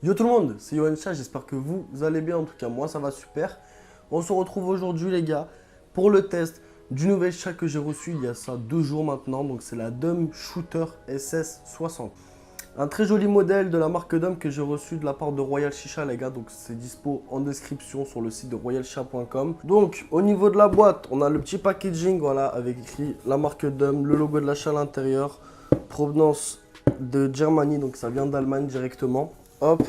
Yo tout le monde, c'est Yoann Chat, j'espère que vous allez bien, en tout cas moi ça va super. On se retrouve aujourd'hui les gars pour le test du nouvel chat que j'ai reçu il y a ça 2 jours maintenant. Donc c'est la Dom Shooter SS60. Un très joli modèle de la marque Dom que j'ai reçu de la part de Royal Shisha les gars. Donc c'est dispo en description sur le site de royalshisha.com. Donc au niveau de la boîte, on a le petit packaging, voilà, avec écrit la marque Dom, le logo de l'achat à l'intérieur, provenance de Germany, donc ça vient d'Allemagne directement. Hop,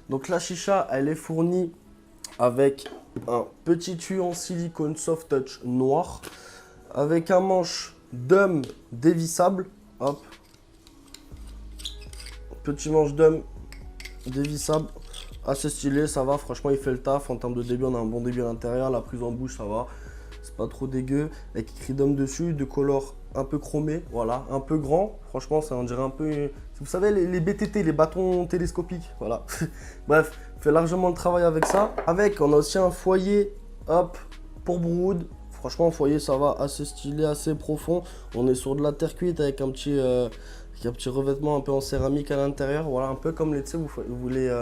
donc la chicha, elle est fournie avec un petit tuyau en silicone soft touch noir, avec un manche Dom dévissable. Hop, petit manche Dom dévissable, assez stylé, ça va, franchement il fait le taf. En termes de débit, on a un bon débit à l'intérieur, la prise en bouche ça va, c'est pas trop dégueu, avec écrit Dom dessus, de color un peu chromé, voilà, un peu grand, franchement ça on dirait un peu, vous savez les BTT, les bâtons télescopiques, voilà. Bref, fait largement le travail avec ça. Avec, on a aussi un foyer, hop, pour Brood. Franchement, foyer ça va, assez stylé, assez profond. On est sur de la terre cuite avec un petit revêtement un peu en céramique à l'intérieur, voilà, un peu comme les, tu sais,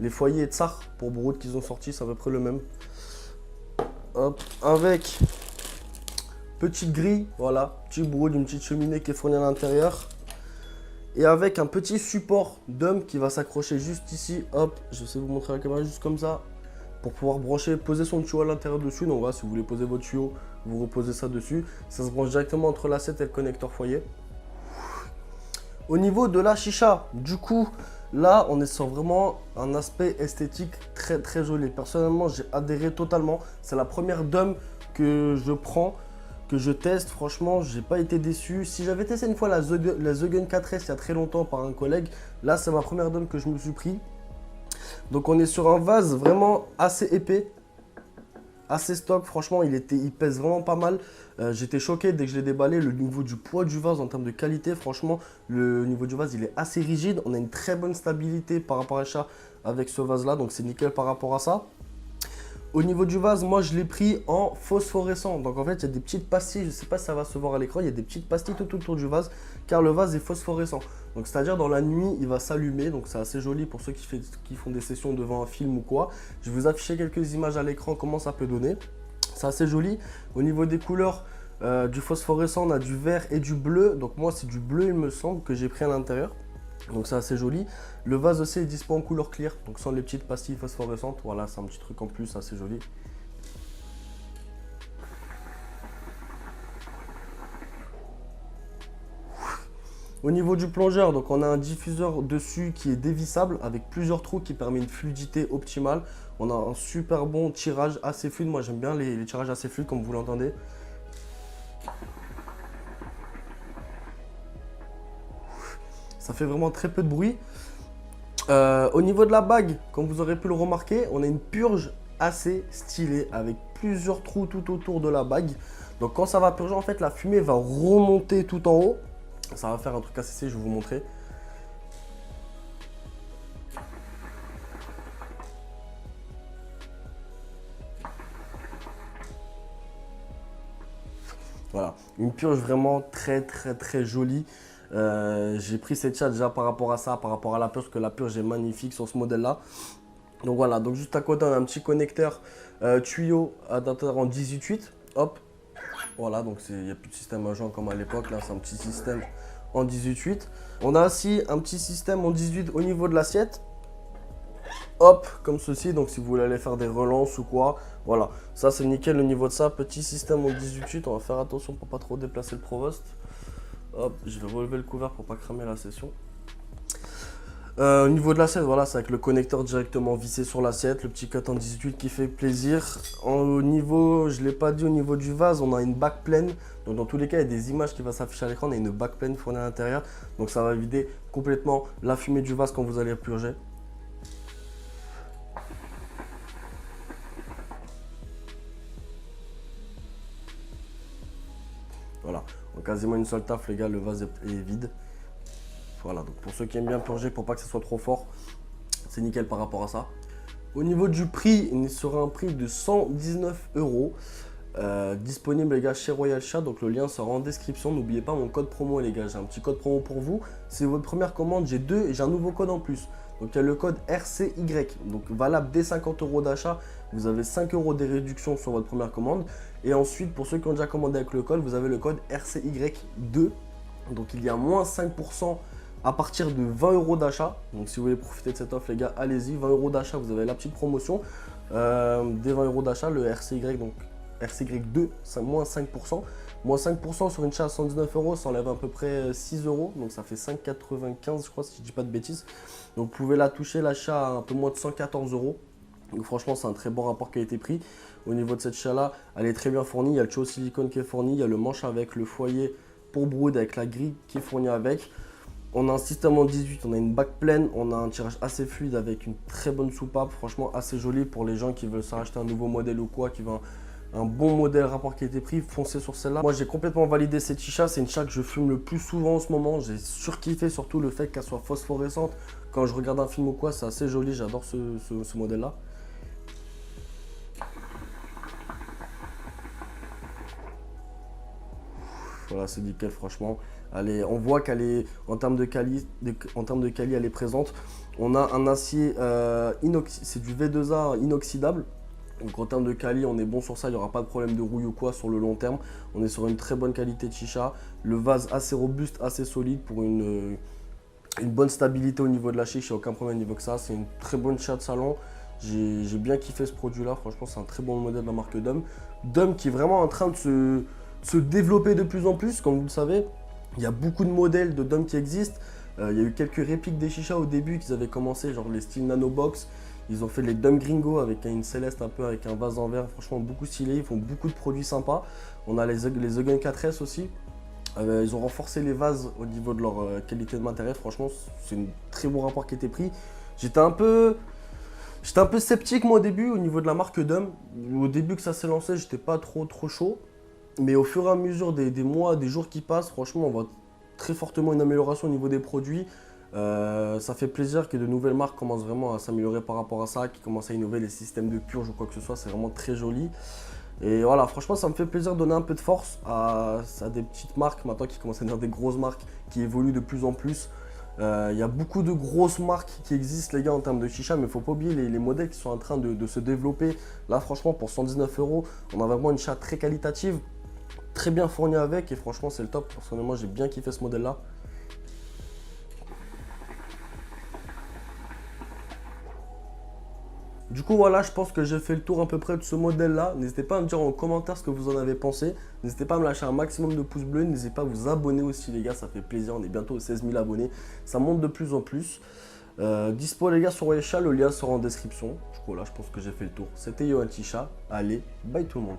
les foyers Tsar pour Brood qu'ils ont sorti, c'est à peu près le même. Hop, avec petite grille, voilà, petit Brood, une petite cheminée qui est fournie à l'intérieur. Et avec un petit support Dom qui va s'accrocher juste ici, hop, je vais vous montrer la caméra juste comme ça, pour pouvoir brancher, poser son tuyau à l'intérieur dessus. Donc voilà, si vous voulez poser votre tuyau, vous reposez ça dessus. Ça se branche directement entre l'assiette et le connecteur foyer. Au niveau de la chicha, du coup, là, on est sur vraiment un aspect esthétique très très joli. Personnellement, j'ai adhéré totalement. C'est la première Dom que je prends, que je teste. Franchement, j'ai pas été déçu. Si j'avais testé une fois la The Gun 4S il y a très longtemps par un collègue, là, c'est ma première Dom que je me suis pris. Donc, on est sur un vase vraiment assez épais, assez stock. Franchement, il pèse vraiment pas mal. J'étais choqué dès que je l'ai déballé. Le niveau du poids du vase en termes de qualité, franchement, le niveau du vase, il est assez rigide. On a une très bonne stabilité par rapport à ça avec ce vase-là. Donc, c'est nickel par rapport à ça. Au niveau du vase, moi je l'ai pris en phosphorescent. Donc en fait, il y a des petites pastilles, je ne sais pas si ça va se voir à l'écran, il y a des petites pastilles tout autour du vase car le vase est phosphorescent. Donc c'est-à-dire dans la nuit, il va s'allumer. Donc c'est assez joli pour ceux qui font des sessions devant un film ou quoi. Je vais vous afficher quelques images à l'écran, comment ça peut donner. C'est assez joli. Au niveau des couleurs du phosphorescent, on a du vert et du bleu. Donc moi, c'est du bleu, il me semble, que j'ai pris à l'intérieur. Donc c'est assez joli. Le vase aussi est dispo en couleur clear, donc sans les petites pastilles phosphorescentes. Voilà, c'est un petit truc en plus, assez joli. Au niveau du plongeur, donc on a un diffuseur dessus qui est dévissable avec plusieurs trous qui permet une fluidité optimale. On a un super bon tirage assez fluide. Moi j'aime bien les tirages assez fluides comme vous l'entendez. Ça fait vraiment très peu de bruit. Au niveau de la bague, comme vous aurez pu le remarquer, on a une purge assez stylée avec plusieurs trous tout autour de la bague. Donc quand ça va purger, en fait, la fumée va remonter tout en haut. Ça va faire un truc assez stylé, je vais vous montrer. Voilà, une purge vraiment très très très jolie. J'ai pris cette chat déjà par rapport à ça, par rapport à la purge, que la purge est magnifique sur ce modèle-là. Donc voilà, donc juste à côté, on a un petit connecteur tuyau adaptateur en 18/8. Hop, voilà, donc il n'y a plus de système à joint comme à l'époque. Là, c'est un petit système en 18/8. On a aussi un petit système en 18 au niveau de l'assiette. Hop, comme ceci. Donc si vous voulez aller faire des relances ou quoi, voilà. Ça, c'est nickel au niveau de ça. Petit système en 18/8. On va faire attention pour pas trop déplacer le Provost. Hop, je vais relever le couvert pour pas cramer la session. Au niveau de l'assiette, voilà, c'est avec le connecteur directement vissé sur l'assiette, le petit cut en 18 qui fait plaisir. Au niveau, je ne l'ai pas dit, au niveau du vase, on a une back pleine. Donc dans tous les cas, il y a des images qui vont s'afficher à l'écran, on a une back pleine fournie à l'intérieur. Donc ça va vider complètement la fumée du vase quand vous allez purger. Voilà, donc quasiment une seule taf les gars, le vase est vide. Voilà, donc pour ceux qui aiment bien purger, pour pas que ce soit trop fort, c'est nickel par rapport à ça. Au niveau du prix, il est sur un prix de 119 €. Disponible les gars chez Royal Chat, donc le lien sera en description. N'oubliez pas mon code promo les gars, j'ai un petit code promo pour vous. C'est votre première commande, j'ai un nouveau code en plus. Donc il y a le code RCY, donc valable dès 50 € d'achat. Vous avez 5 € des réductions sur votre première commande. Et ensuite, pour ceux qui ont déjà commandé avec le code, vous avez le code RCY2. Donc il y a moins 5% à partir de 20 € d'achat. Donc si vous voulez profiter de cette offre, les gars, allez-y. 20 € d'achat, vous avez la petite promotion. Dès 20 € d'achat, le RCY, donc RCY2, c'est moins 5%. Moins 5% sur une chasse à 119 €, ça enlève à peu près 6 €. Donc ça fait 5,95 je crois, si je dis pas de bêtises. Donc vous pouvez la toucher, l'achat à un peu moins de 114 €. Donc franchement, c'est un très bon rapport qualité-prix. Au niveau de cette chasse-là, elle est très bien fournie. Il y a le tuyau silicone qui est fourni. Il y a le manche avec le foyer pour brood avec la grille qui est fournie avec. On a un système en 18, on a une bague pleine, on a un tirage assez fluide avec une très bonne soupape, franchement assez jolie pour les gens qui veulent se racheter un nouveau modèle ou quoi, qui veulent un bon modèle rapport qualité-prix, foncez sur celle-là. Moi j'ai complètement validé cette chicha, c'est une chicha que je fume le plus souvent en ce moment, j'ai surkiffé surtout le fait qu'elle soit phosphorescente. Quand je regarde un film ou quoi, c'est assez joli, j'adore ce modèle-là. Voilà, c'est nickel, franchement. On voit qu'elle est, en termes de quali, elle est présente. On a un acier c'est du V2A inoxydable. Donc en termes de quali, on est bon sur ça, il n'y aura pas de problème de rouille ou quoi sur le long terme. On est sur une très bonne qualité de chicha. Le vase assez robuste, assez solide pour une bonne stabilité au niveau de la chicha, il n'y a aucun problème au niveau que ça. C'est une très bonne chicha de salon. J'ai bien kiffé ce produit-là, franchement c'est un très bon modèle de la marque Dom. Dom qui est vraiment en train de se développer de plus en plus, comme vous le savez. Il y a beaucoup de modèles de Dom qui existent. Il y a eu quelques répliques des chichas au début qu'ils avaient commencé, genre les styles Nano Box. Ils ont fait les Dom Gringo avec une céleste un peu, avec un vase en verre, franchement beaucoup stylé. Ils font beaucoup de produits sympas. On a les Eugen 4S aussi. Ils ont renforcé les vases au niveau de leur qualité de matériel. Franchement, c'est un très bon rapport qui était pris. J'étais un peu sceptique moi au début au niveau de la marque Dom. Au début que ça s'est lancé, j'étais pas trop chaud. Mais au fur et à mesure des mois, des jours qui passent, franchement, on voit très fortement une amélioration au niveau des produits. Ça fait plaisir que de nouvelles marques commencent vraiment à s'améliorer par rapport à ça, qui commencent à innover les systèmes de purge ou quoi que ce soit. C'est vraiment très joli. Et voilà, franchement, ça me fait plaisir de donner un peu de force à des petites marques maintenant qui commencent à devenir des grosses marques qui évoluent de plus en plus. Il y a beaucoup de grosses marques qui existent, les gars, en termes de chicha, mais il ne faut pas oublier les modèles qui sont en train de se développer. Là, franchement, pour 119 €, on a vraiment une chicha très qualitative, très bien fournie avec, et franchement, c'est le top. Personnellement, j'ai bien kiffé ce modèle-là. Du coup, voilà, je pense que j'ai fait le tour à peu près de ce modèle-là. N'hésitez pas à me dire en commentaire ce que vous en avez pensé. N'hésitez pas à me lâcher un maximum de pouces bleus. N'hésitez pas à vous abonner aussi, les gars, ça fait plaisir. On est bientôt aux 16 000 abonnés. Ça monte de plus en plus. Dispo, les gars, sur Wecha, le lien sera en description. Du coup, là, je pense que j'ai fait le tour. C'était Yoann Chicha. Allez, bye tout le monde.